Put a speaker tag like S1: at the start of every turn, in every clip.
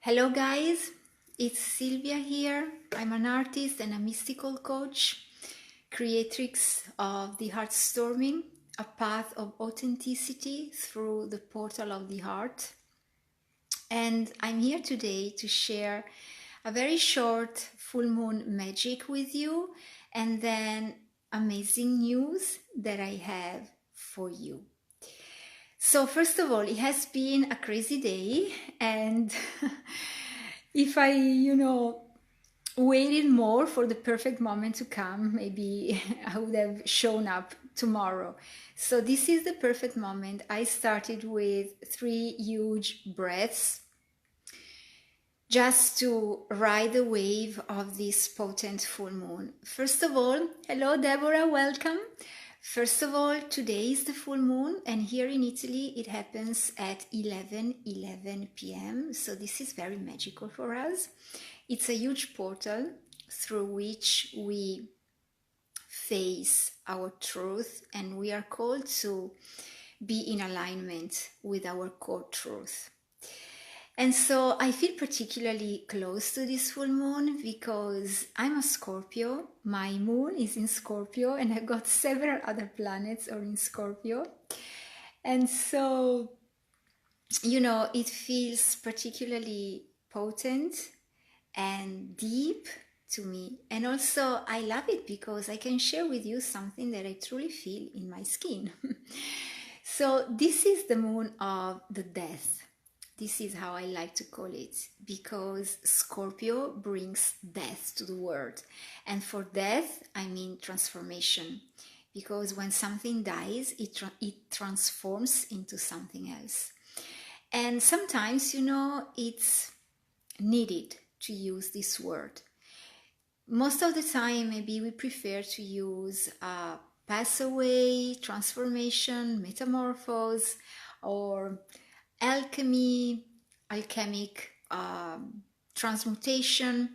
S1: Hello guys, it's Sylvia here. I'm an artist and a mystical coach, creatrix of the heart storming, a path of authenticity through the portal of the heart. And I'm here today to share a very short full moon magic with you and then amazing news that I have for you. So first of all, it has been a crazy day, and if I, waited more for the perfect moment to come, maybe I would have shown up tomorrow. So this is the perfect moment. I started with 3 huge breaths just to ride the wave of this potent full moon. First of all, hello Deborah, welcome. First of all, today is the full moon, and here in Italy it happens at 11:11 p.m. So this is very magical for us. It's a huge portal through which we face our truth, and we are called to be in alignment with our core truth. And so I feel particularly close to this full moon because I'm a Scorpio. My moon is in Scorpio, and I've got several other planets are in Scorpio. And so, it feels particularly potent and deep to me. And also I love it because I can share with you something that I truly feel in my skin. So this is the moon of the death. This is how I like to call it, because Scorpio brings death to the world. And for death, I mean transformation. Because when something dies, it transforms into something else. And sometimes, it's needed to use this word. Most of the time, maybe we prefer to use pass away, transformation, metamorphose, or alchemic transmutation,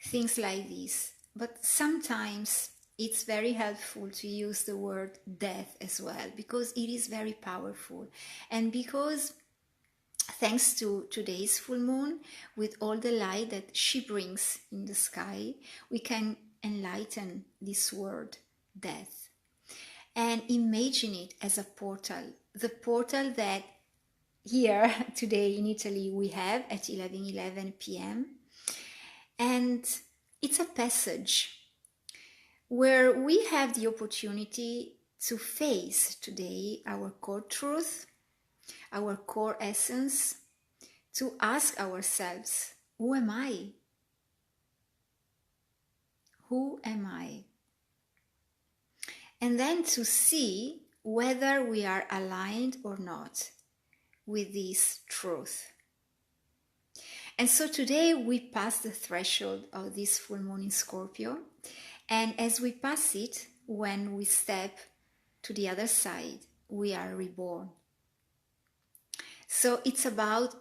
S1: things like this. But sometimes it's very helpful to use the word death as well, because it is very powerful. And because thanks to today's full moon, with all the light that she brings in the sky, we can enlighten this word death and imagine it as a portal, the portal that here today in Italy we have at 11:11 p.m. And it's a passage where we have the opportunity to face today our core truth, our core essence, to ask ourselves, who am I? Who am I? And then to see whether we are aligned or not with this truth. And so today we pass the threshold of this full moon in Scorpio. And as we pass it, when we step to the other side, we are reborn. So it's about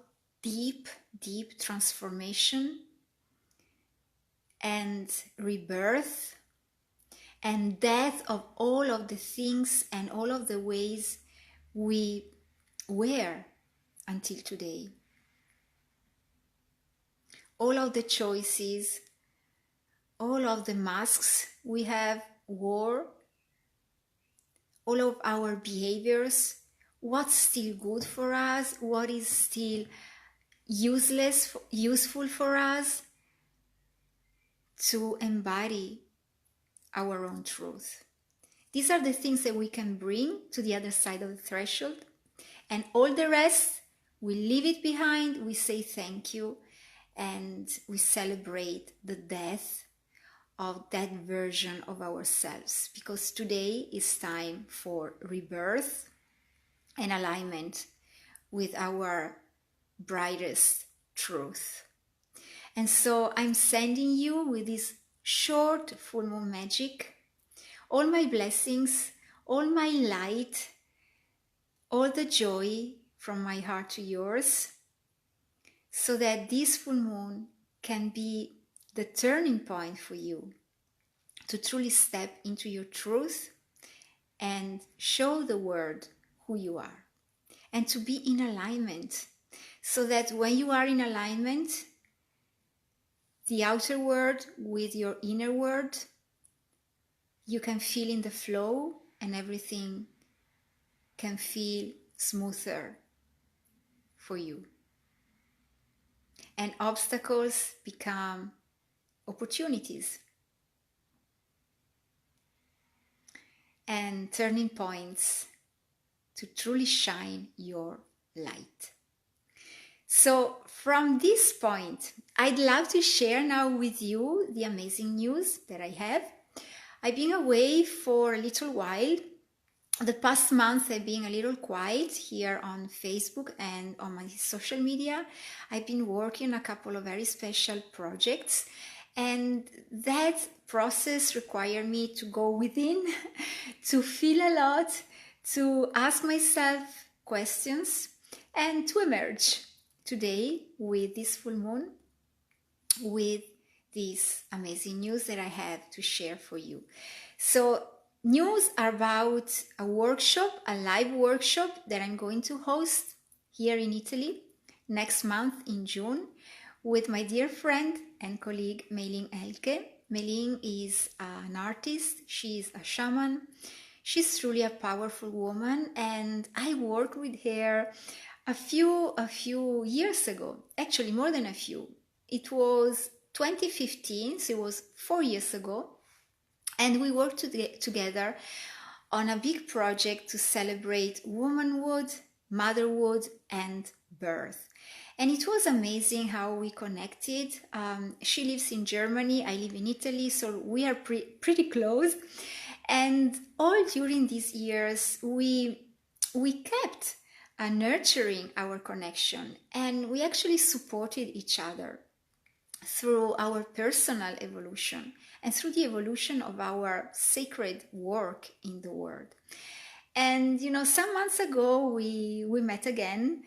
S1: deep, deep transformation and rebirth and death of all of the things and all of the ways we were until today. All of the choices, all of the masks we have wore, all of our behaviors, what's still good for us, what is still useful for us to embody our own truth. These are the things that we can bring to the other side of the threshold, and all the rest, we leave it behind, we say thank you, and we celebrate the death of that version of ourselves, because today is time for rebirth and alignment with our brightest truth. And so I'm sending you with this short full moon magic all my blessings, all my light, all the joy from my heart to yours, so that this full moon can be the turning point for you to truly step into your truth and show the world who you are, and to be in alignment so that when you are in alignment, the outer world with your inner world, you can feel in the flow and everything can feel smoother for you. And obstacles become opportunities and turning points to truly shine your light. So from this point, I'd love to share now with you the amazing news that I have. I've been away for a little while. The past month I've been a little quiet here on Facebook and on my social media. I've been working on a couple of very special projects, and that process required me to go within, to feel a lot, to ask myself questions, and to emerge today with this full moon, with this amazing news that I have to share for you. So news about a workshop, a live workshop that I'm going to host here in Italy next month in June with my dear friend and colleague Mei-Ling Elke. Mei-Ling is an artist, she's a shaman, she's truly a powerful woman, and I worked with her a few years ago, actually more than a few. It was 2015, so it was 4 years ago. And we worked together on a big project to celebrate womanhood, motherhood, and birth. And it was amazing how we connected. She lives in Germany, I live in Italy, so we are pretty close. And all during these years, we kept nurturing our connection, and we actually supported each other through our personal evolution and through the evolution of our sacred work in the world. And some months ago we met again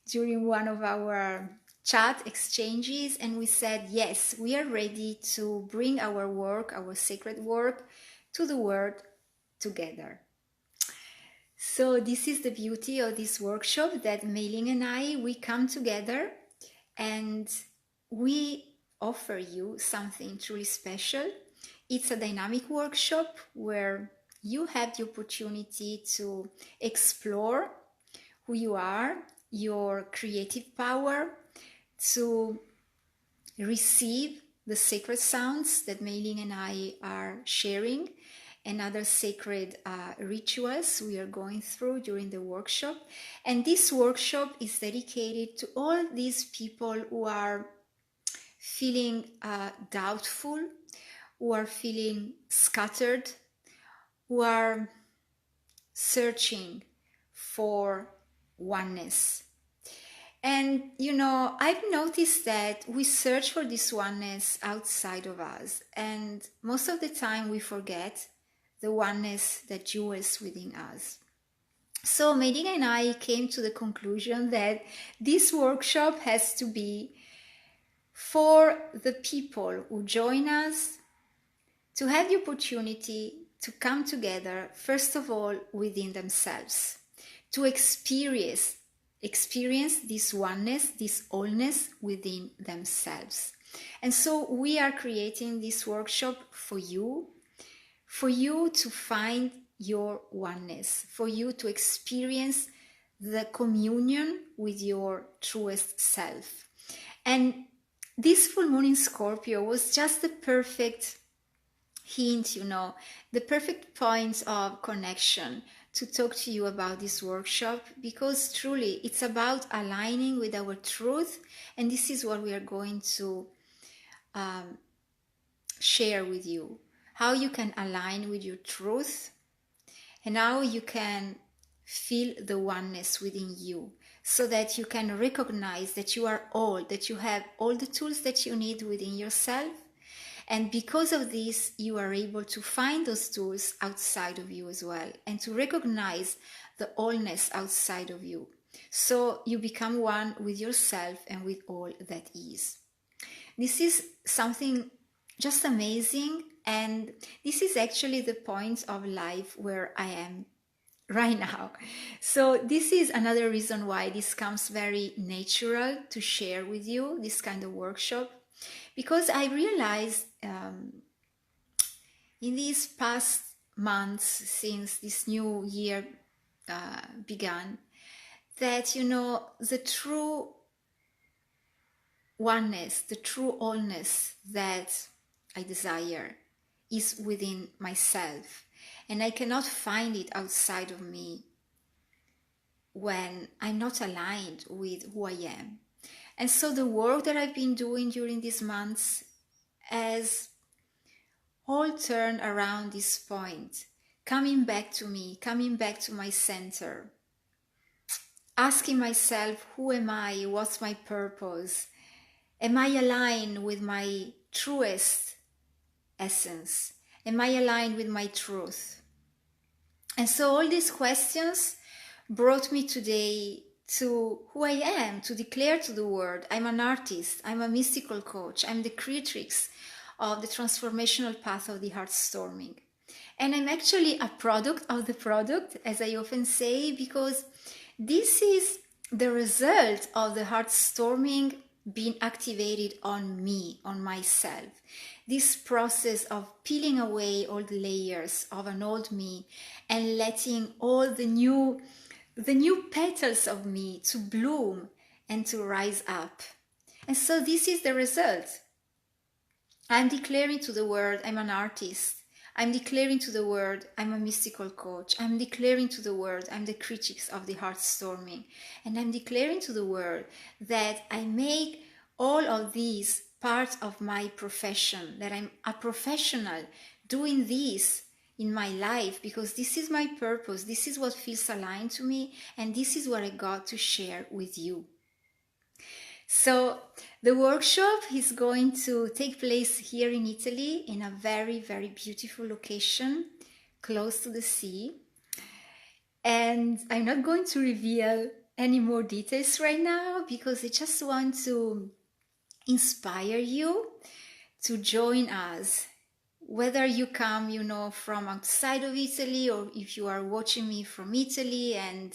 S1: during one of our chat exchanges, and we said, yes, we are ready to bring our work, our sacred work, to the world together. So this is the beauty of this workshop, that Mei-Ling and I, we come together and we offer you something truly special. It's a dynamic workshop where you have the opportunity to explore who you are, your creative power, to receive the sacred sounds that Mei-Ling and I are sharing, and other sacred rituals we are going through during the workshop. And this workshop is dedicated to all these people who are feeling doubtful, who are feeling scattered, who are searching for oneness. And I've noticed that we search for this oneness outside of us, and most of the time we forget the oneness that dwells within us. So Mei-Ling and I came to the conclusion that this workshop has to be for the people who join us to have the opportunity to come together, first of all, within themselves, to experience this oneness, this wholeness within themselves. And so we are creating this workshop for you to find your oneness, for you to experience the communion with your truest self. And this full moon in Scorpio was just the perfect hint, the perfect point of connection to talk to you about this workshop, because truly it's about aligning with our truth, and this is what we are going to share with you, how you can align with your truth and how you can feel the oneness within you, so that you can recognize that you are all, that you have all the tools that you need within yourself. And because of this, you are able to find those tools outside of you as well, and to recognize the allness outside of you. So you become one with yourself and with all that is. This is something just amazing, and this is actually the point of life where I am right now. So this is another reason why this comes very natural to share with you, this kind of workshop, because I realized in these past months since this new year began, that the true oneness, the true allness that I desire is within myself, and I cannot find it outside of me when I'm not aligned with who I am. And so the work that I've been doing during these months has all turned around this point, coming back to me, coming back to my center, asking myself, who am I? What's my purpose? Am I aligned with my truest essence? Am I aligned with my truth? And so all these questions brought me today to who I am, to declare to the world, I'm an artist, I'm a mystical coach, I'm the creatrix of the transformational path of the heart storming. And I'm actually a product of the product, as I often say, because this is the result of the heart storming being activated on me, on myself. This process of peeling away all the layers of an old me and letting all the new petals of me to bloom and to rise up. And so this is the result. I'm declaring to the world, I'm an artist. I'm declaring to the world, I'm a mystical coach. I'm declaring to the world, I'm the critics of the heart storming. And I'm declaring to the world that I make all of these part of my profession, that I'm a professional doing this in my life because this is my purpose, this is what feels aligned to me, and this is what I got to share with you. So the workshop is going to take place here in Italy in a very, very beautiful location close to the sea. And I'm not going to reveal any more details right now because I just want to inspire you to join us. Whether you come, from outside of Italy, or if you are watching me from Italy and,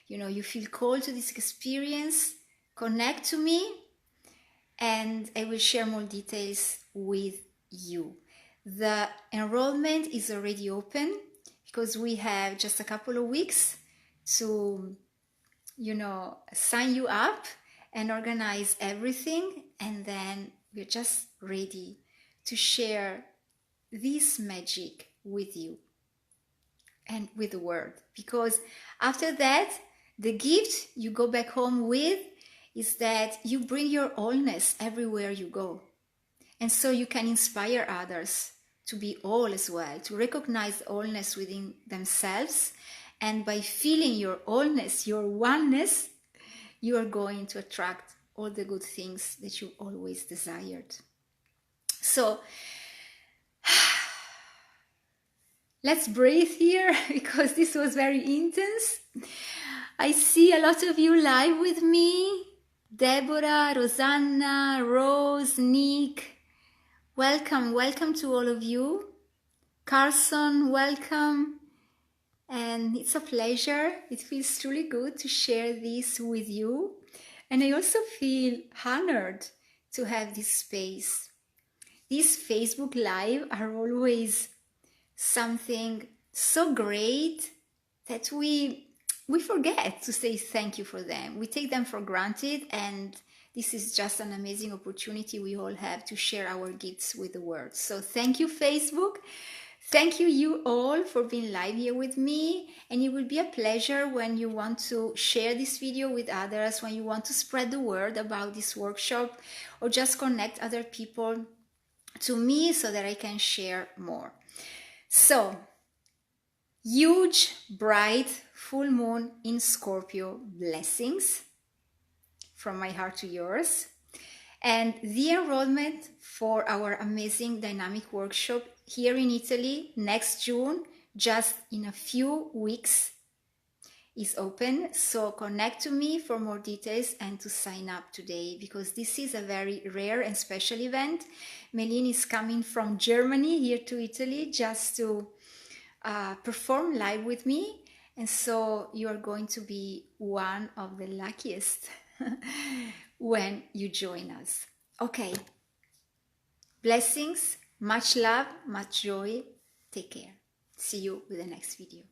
S1: you feel called to this experience, connect to me and I will share more details with you. The enrollment is already open because we have just a couple of weeks to, sign you up and organize everything. And then we're just ready to share this magic with you and with the world. Because after that, the gift you go back home with is that you bring your allness everywhere you go. And so you can inspire others to be all as well, to recognize allness within themselves. And by feeling your allness, your oneness, you are going to attract all the good things that you always desired. So let's breathe here because this was very intense. I see a lot of you live with me. Deborah, Rosanna, Rose, Nick, welcome to all of you. Carson, welcome. And it's a pleasure. It feels truly good to share this with you. And I also feel honored to have this space. These Facebook Live are always something so great that we forget to say thank you for them. We take them for granted, and this is just an amazing opportunity we all have to share our gifts with the world. So thank you, Facebook. Thank you all for being live here with me. And it will be a pleasure when you want to share this video with others, when you want to spread the word about this workshop, or just connect other people to me so that I can share more. So, huge, bright, full moon in Scorpio, blessings from my heart to yours. And the enrollment for our amazing dynamic workshop here in Italy next June, just in a few weeks, is open. So connect to me for more details and to sign up today, because this is a very rare and special event. Melin is coming from Germany here to Italy just to perform live with me. And so you are going to be one of the luckiest when you join us. Okay. Blessings, much love, much joy. Take care. See you with the next video.